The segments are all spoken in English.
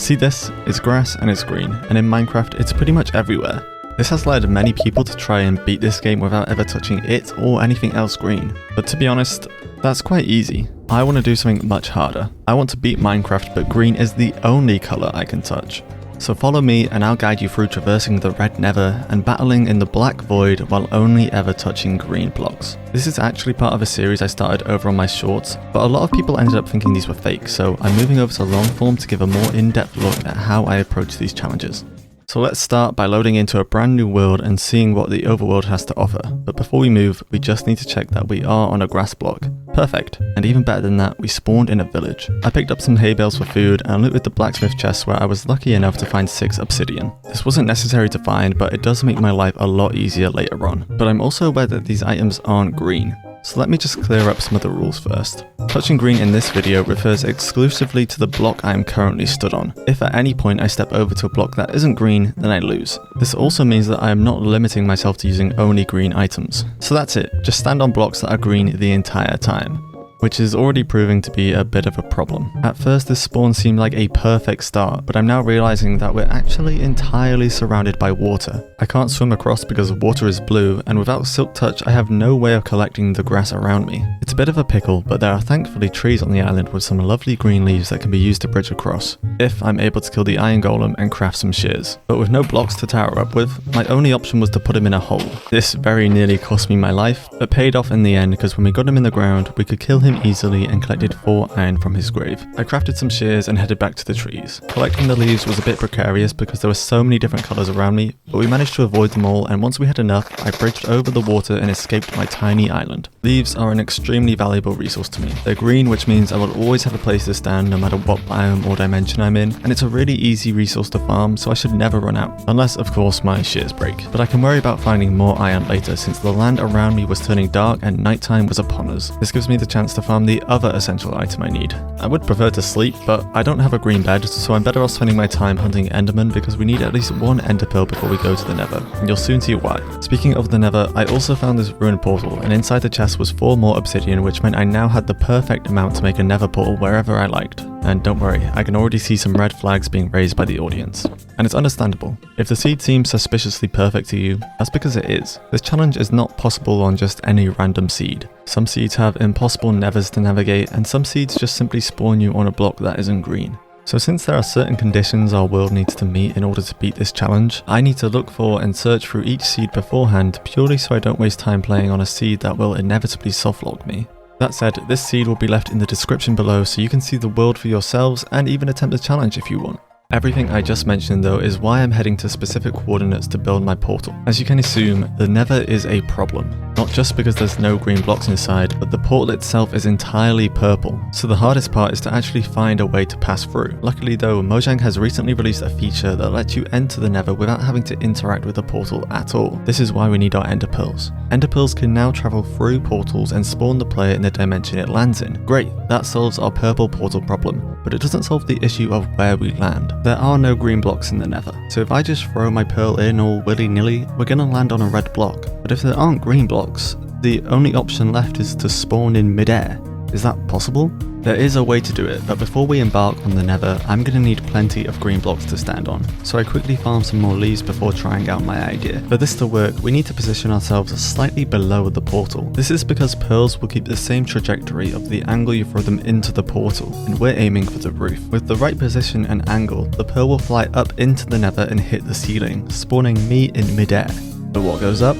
See this? It's grass and it's green, and in Minecraft it's pretty much everywhere. This has led many people to try and beat this game without ever touching it or anything else green. But to be honest, that's quite easy. I want to do something much harder. I want to beat Minecraft, but green is the only colour I can touch. So follow me and I'll guide you through traversing the red nether and battling in the black void while only ever touching green blocks. This is actually part of a series I started over on my shorts, but a lot of people ended up thinking these were fake, so I'm moving over to long form to give a more in-depth look at how I approach these challenges. So let's start by loading into a brand new world and seeing what the overworld has to offer. But before we move, we just need to check that we are on a grass block. Perfect. And even better than that, we spawned in a village. I picked up some hay bales for food and looted the blacksmith chest where I was lucky enough to find 6 obsidian. This wasn't necessary to find, but it does make my life a lot easier later on. But I'm also aware that these items aren't green. So let me just clear up some of the rules first. Touching green in this video refers exclusively to the block I am currently stood on. If at any point I step over to a block that isn't green, then I lose. This also means that I am not limiting myself to using only green items. So that's it, just stand on blocks that are green the entire time, which is already proving to be a bit of a problem. At first this spawn seemed like a perfect start, but I'm now realizing that we're actually entirely surrounded by water. I can't swim across because water is blue, and without Silk Touch I have no way of collecting the grass around me. It's a bit of a pickle, but there are thankfully trees on the island with some lovely green leaves that can be used to bridge across, if I'm able to kill the iron golem and craft some shears. But with no blocks to tower up with, my only option was to put him in a hole. This very nearly cost me my life, but paid off in the end because when we got him in the ground, we could kill him easily and collected 4 iron from his grave. I crafted some shears and headed back to the trees. Collecting the leaves was a bit precarious because there were so many different colours around me, but we managed to avoid them all, and once we had enough, I bridged over the water and escaped my tiny island. Leaves are an extremely valuable resource to me. They're green, which means I will always have a place to stand no matter what biome or dimension I'm in, and it's a really easy resource to farm, so I should never run out. Unless, of course, my shears break. But I can worry about finding more iron later since the land around me was turning dark and nighttime was upon us. This gives me the chance to farm the other essential item I need. I would prefer to sleep, but I don't have a green bed, so I'm better off spending my time hunting endermen because we need at least 1 ender pearl before we go to the nether, and you'll soon see why. Speaking of the nether, I also found this ruined portal, and inside the chest was 4 more obsidian, which meant I now had the perfect amount to make a nether portal wherever I liked. And don't worry, I can already see some red flags being raised by the audience. And it's understandable. If the seed seems suspiciously perfect to you, that's because it is. This challenge is not possible on just any random seed. Some seeds have impossible nethers to navigate, and some seeds just simply spawn you on a block that isn't green. So since there are certain conditions our world needs to meet in order to beat this challenge, I need to look for and search through each seed beforehand purely so I don't waste time playing on a seed that will inevitably softlock me. That said, this seed will be left in the description below so you can see the world for yourselves and even attempt the challenge if you want. Everything I just mentioned though is why I'm heading to specific coordinates to build my portal. As you can assume, the nether is a problem. Not just because there's no green blocks inside, but the portal itself is entirely purple. So the hardest part is to actually find a way to pass through. Luckily though, Mojang has recently released a feature that lets you enter the nether without having to interact with the portal at all. This is why we need our ender pearls. Ender pearls can now travel through portals and spawn the player in the dimension it lands in. Great, that solves our purple portal problem, but it doesn't solve the issue of where we land. There are no green blocks in the nether, so if I just throw my pearl in all willy-nilly, we're gonna land on a red block. But if there aren't green blocks, the only option left is to spawn in midair. Is that possible? There is a way to do it, but before we embark on the nether, I'm going to need plenty of green blocks to stand on. So I quickly farm some more leaves before trying out my idea. For this to work, we need to position ourselves slightly below the portal. This is because pearls will keep the same trajectory of the angle you throw them into the portal, and we're aiming for the roof. With the right position and angle, the pearl will fly up into the nether and hit the ceiling, spawning me in midair. But what goes up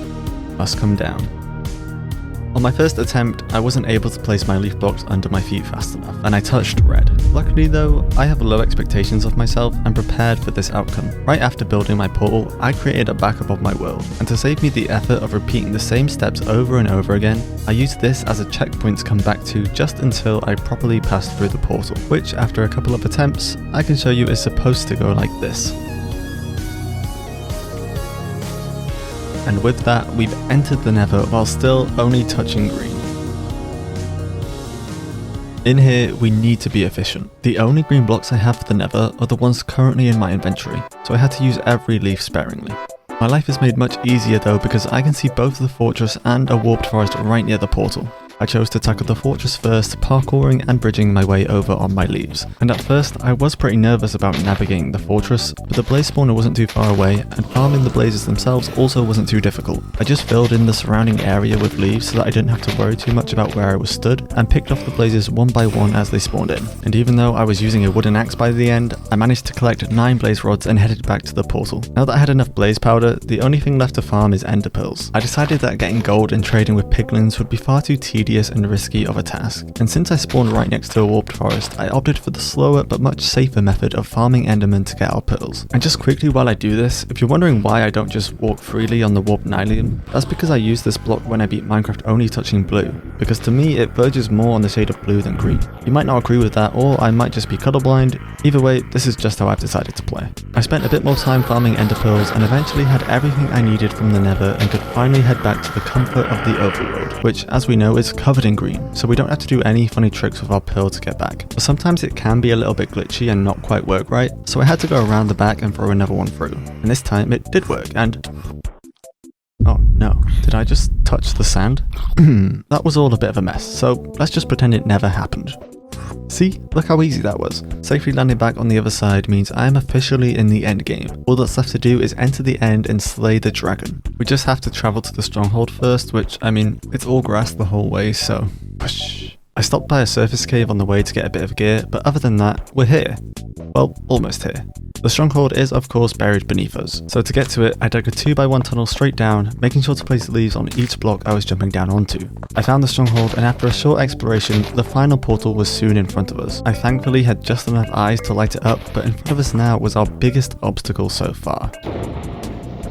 must come down. On my first attempt, I wasn't able to place my leaf blocks under my feet fast enough, and I touched red. Luckily though, I have low expectations of myself and prepared for this outcome. Right after building my portal, I created a backup of my world, and to save me the effort of repeating the same steps over and over again, I used this as a checkpoint to come back to just until I properly passed through the portal, which after a couple of attempts, I can show you is supposed to go like this. And with that, we've entered the nether while still only touching green. In here, we need to be efficient. The only green blocks I have for the nether are the ones currently in my inventory, so I had to use every leaf sparingly. My life is made much easier though because I can see both the fortress and a warped forest right near the portal. I chose to tackle the fortress first, parkouring and bridging my way over on my leaves. And at first, I was pretty nervous about navigating the fortress, but the blaze spawner wasn't too far away, and farming the blazes themselves also wasn't too difficult. I just filled in the surrounding area with leaves so that I didn't have to worry too much about where I was stood, and picked off the blazes one by one as they spawned in. And even though I was using a wooden axe by the end, I managed to collect 9 blaze rods and headed back to the portal. Now that I had enough blaze powder, the only thing left to farm is ender pearls. I decided that getting gold and trading with piglins would be far too tedious and risky of a task. And since I spawned right next to a warped forest, I opted for the slower but much safer method of farming endermen to get our pearls. And just quickly while I do this, if you're wondering why I don't just walk freely on the warped nylium, that's because I use this block when I beat Minecraft only touching blue, because to me it verges more on the shade of blue than green. You might not agree with that, or I might just be colorblind. Either way, this is just how I've decided to play. I spent a bit more time farming ender pearls and eventually had everything I needed from the nether and could finally head back to the comfort of the overworld, which as we know is covered in green, so we don't have to do any funny tricks with our pearl to get back. But sometimes it can be a little bit glitchy and not quite work right, so I had to go around the back and throw another one through. And this time it did work, and oh no, did I just touch the sand? That was all a bit of a mess, so let's just pretend it never happened. See, look how easy that was. Safely landing back on the other side means I am officially in the end game. All that's left to do is enter the end and slay the dragon. We just have to travel to the stronghold first, which, I mean, it's all grass the whole way, so push. I stopped by a surface cave on the way to get a bit of gear, but other than that, we're here. Well, almost here. The stronghold is of course buried beneath us, so to get to it I dug a 2x1 tunnel straight down, making sure to place leaves on each block I was jumping down onto. I found the stronghold, and after a short exploration, the final portal was soon in front of us. I thankfully had just enough eyes to light it up, but in front of us now was our biggest obstacle so far.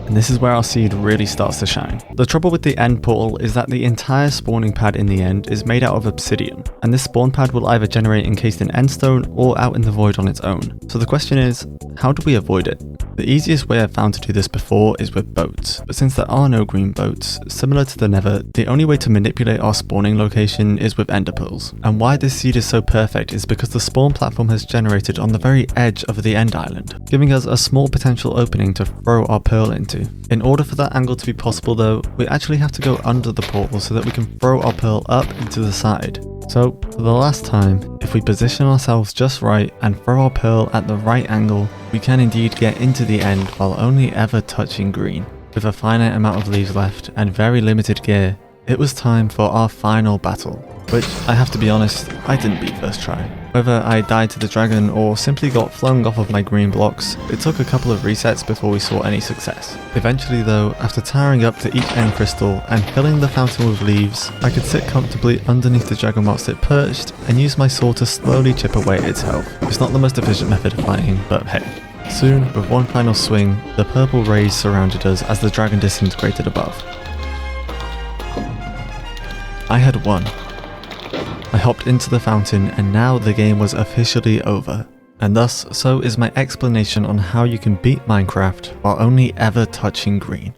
And this is where our seed really starts to shine. The trouble with the end portal is that the entire spawning pad in the end is made out of obsidian, and this spawn pad will either generate encased in endstone or out in the void on its own. So the question is, how do we avoid it? The easiest way I've found to do this before is with boats, but since there are no green boats, similar to the nether, the only way to manipulate our spawning location is with ender pearls. And why this seed is so perfect is because the spawn platform has generated on the very edge of the end island, giving us a small potential opening to throw our pearl into. In order for that angle to be possible though, we actually have to go under the portal so that we can throw our pearl up into the side. So, for the last time, if we position ourselves just right and throw our pearl at the right angle, we can indeed get into the end while only ever touching green. With a finite amount of leaves left and very limited gear, it was time for our final battle, which I have to be honest, I didn't beat first try. Whether I died to the dragon or simply got flung off of my green blocks, it took a couple of resets before we saw any success. Eventually though, after towering up to each end crystal and filling the fountain with leaves, I could sit comfortably underneath the dragon whilst it perched and use my sword to slowly chip away at its health. It's not the most efficient method of fighting, but hey. Soon, with one final swing, the purple rays surrounded us as the dragon disintegrated above. I had won. I hopped into the fountain and now the game was officially over. And thus, so is my explanation on how you can beat Minecraft while only ever touching green.